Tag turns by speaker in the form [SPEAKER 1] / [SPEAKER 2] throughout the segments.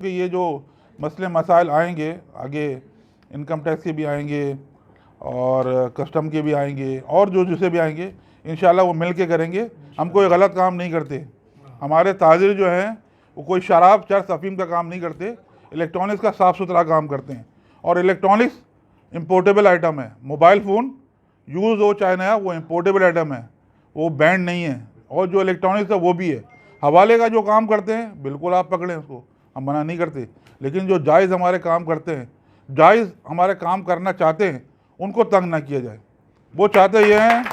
[SPEAKER 1] कि ये जो मसले मसाइल आएंगे आगे, इनकम टैक्स के भी आएंगे और कस्टम के भी आएंगे और जो जिसे भी आएंगे, इंशाल्लाह वो मिल के करेंगे। हम कोई गलत काम नहीं करते। हमारे ताजिर जो हैं वो कोई शराब चरस अफीम का काम नहीं करते, इलेक्ट्रॉनिक्स का साफ़ सुथरा काम करते हैं। और इलेक्ट्रॉनिक्स इम्पोर्टेबल आइटम है। मोबाइल फ़ोन यूज़ हो चाहे नया, वो इम्पोर्टेबल आइटम है, वो बैंड नहीं है। और जो इलेक्ट्रॉनिक्स है वो भी है। हवाले का जो काम करते हैं बिल्कुल आप पकड़ें उसको, हम मना नहीं करते, लेकिन जो जायज़ हमारे काम करते हैं, जायज़ हमारे काम करना चाहते हैं, उनको तंग ना किया जाए। वो चाहते ये हैं,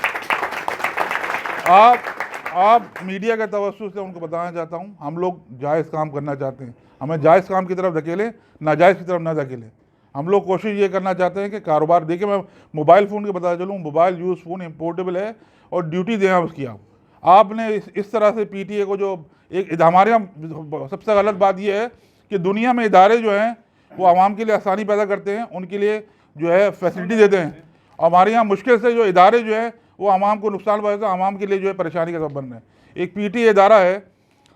[SPEAKER 1] आप मीडिया के तवज्जुह से उनको बताना चाहता हूँ, हम लोग जायज़ काम करना चाहते हैं, हमें जायज़ काम की तरफ धकेलें, नाजायज़ की तरफ ना धकेलें। हम लोग कोशिश ये करना चाहते हैं कि कारोबार, देखिए मैं मोबाइल फ़ोन की बताया चलूँ, मोबाइल यूज़ फ़ोन इम्पोर्टेबल है और ड्यूटी दें उसकी। आपने इस तरह से पीटीए को जो एक, हमारे यहाँ सबसे गलत बात यह है कि दुनिया में इदारे जो हैं वो आवाम के लिए आसानी पैदा करते हैं, उनके लिए जो है फैसिलिटी देते हैं। और हमारे यहाँ मुश्किल से जो इदारे जो हैं वो आवाम को नुकसान पहुँचाते हैं, आवाम के लिए जो है परेशानी का सबब बन रहे हैं। एक पीटीए इदारा है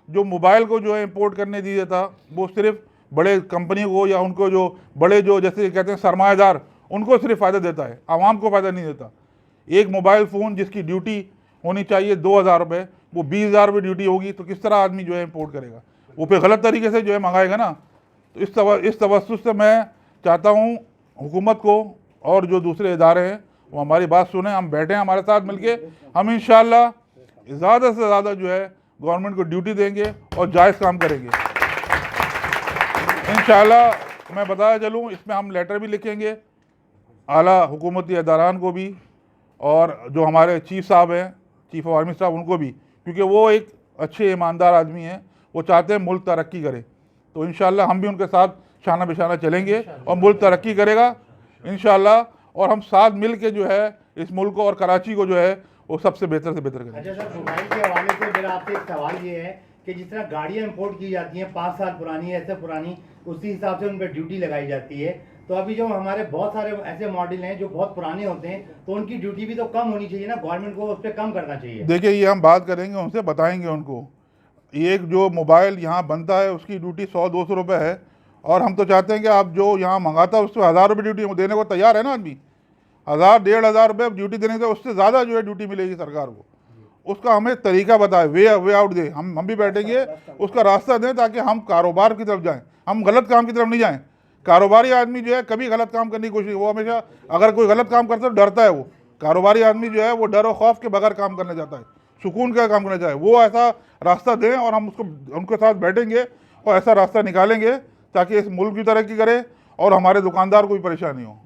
[SPEAKER 1] जो मोबाइल को जो है इम्पोर्ट करने दी देता, वो सिर्फ बड़े कंपनी को या उनको जो बड़े जो जैसे कहते हैं सरमाएदार, उनको सिर्फ फ़ायदा देता है, आवाम को फ़ायदा नहीं देता। एक मोबाइल फ़ोन जिसकी ड्यूटी होनी चाहिए 2000 रुपये, वो 20,000 रुपये ड्यूटी होगी, तो किस तरह आदमी जो है इम्पोर्ट करेगा, वो फिर गलत तरीके से जो है मंगाएगा ना। तो इस तवज्जुह से मैं चाहता हूँ हुकूमत को और जो दूसरे इदारे हैं वो हमारी बात सुने, हम बैठे हैं हमारे साथ मिलके, हम इंशाल्लाह ज़्यादा से ज़्यादा जो है गवर्नमेंट को ड्यूटी देंगे और जायज़ काम करेंगे इंशाल्लाह। मैं बताया चलूँ, इसमें हम लेटर भी लिखेंगे आला हुकूमती इदारान को भी, और जो हमारे चीफ साहब हैं, चीफ ऑफ आर्मी साहब, उनको भी, क्योंकि वो एक अच्छे ईमानदार आदमी हैं, वो चाहते हैं मुल्क तरक्की करे। तो इंशाल्लाह हम भी उनके साथ शाना बिशाना चलेंगे और मुल्क तरक्की करेगा इंशाल्लाह। और हम साथ मिल के जो है इस मुल्क को और कराची को जो है वो सबसे बेहतर से बेहतर करेंगे।
[SPEAKER 2] अच्छा सर, मोबाइल के हवाले से मेरा आपसे एक सवाल ये है कि जिस तरह गाड़ियाँ इंपोर्ट की जाती हैं 5 साल पुरानी, ऐसे पुरानी, उसी हिसाब से उन पर ड्यूटी लगाई जाती है। तो अभी जो हमारे बहुत सारे ऐसे मॉडल हैं जो बहुत पुराने होते हैं, तो उनकी ड्यूटी भी तो कम होनी चाहिए ना, गवर्नमेंट को उस पर कम करना चाहिए।
[SPEAKER 1] देखिए, ये हम बात करेंगे उनसे, बताएंगे उनको। एक जो मोबाइल यहाँ बनता है उसकी ड्यूटी 100-200 रुपये है, और हम तो चाहते हैं कि आप जो यहाँ मंगाता है उससे 1000 रुपये ड्यूटी देने को तैयार है ना आदमी। 1000-1500 रुपये ड्यूटी देने से उससे ज़्यादा जो है ड्यूटी मिलेगी सरकार को। उसका हमें तरीका बताए, वे आउट दे, हम भी बैठेंगे, उसका रास्ता दें ताकि हम कारोबार की तरफ जाएं, हम गलत काम की तरफ नहीं जाएं। कारोबारी आदमी जो है कभी गलत काम करने की कोशिश, वो हमेशा अगर कोई गलत काम करता है तो डरता है। वो कारोबारी आदमी जो है वो डर और खौफ के बगैर काम करना चाहता है, सुकून का काम करना चाहे। वो ऐसा रास्ता दें और हम उसको उनके साथ बैठेंगे और ऐसा रास्ता निकालेंगे ताकि इस मुल्क की तरक्की करे और हमारे दुकानदार को भी परेशानी हो।